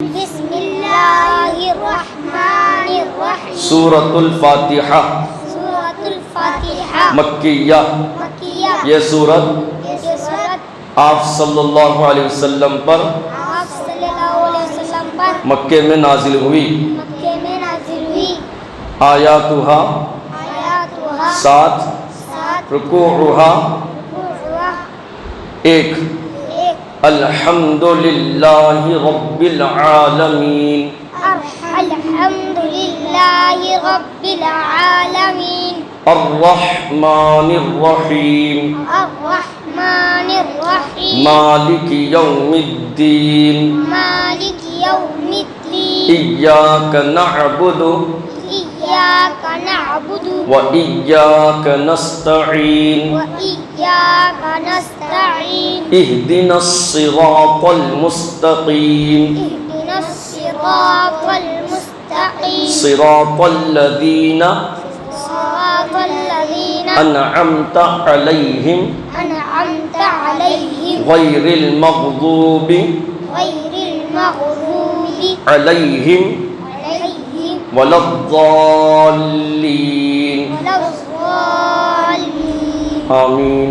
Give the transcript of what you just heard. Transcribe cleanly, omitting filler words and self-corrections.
बिस्मिल्लाहिर्रहमानिर्रहीम। सूरतुल फातिहा मक्किया। ये सूरत आप सल्लल्लाहु अलैहि वसल्लम पर मक्के में नाजिल हुई। आयातुहा 7, रुकूउहा 1। अल्हम्दुलिल्लाहि रब्बिल आलमीन। अल्हम्दुलिल्लाहि रब्बिल आलमीन। अर्रहमानिर रहीम। अर्रहमानिर्रहीम। मालिकि यौमिद्दीन। मालिकि यौमिद्दीन। इय्याका नअबुदु इय्याका नअबुदु व इय्याका नस्तईन। व इय्याका नस्तईन। इहदिनस सिरातल मुस्तकीम। इहदिनस सिरातल मुस्तकीम। सिरातल लज़ीना सिरातल लज़ीना अनअमता अलैहिम अनअमता अलैहिम गैरिल मग़ज़ूबि गैरिल मग़ज़ूबि अलैहिम अलैहिम वलद्दाल्लीन। वलद्दाल्लीन। आमीन।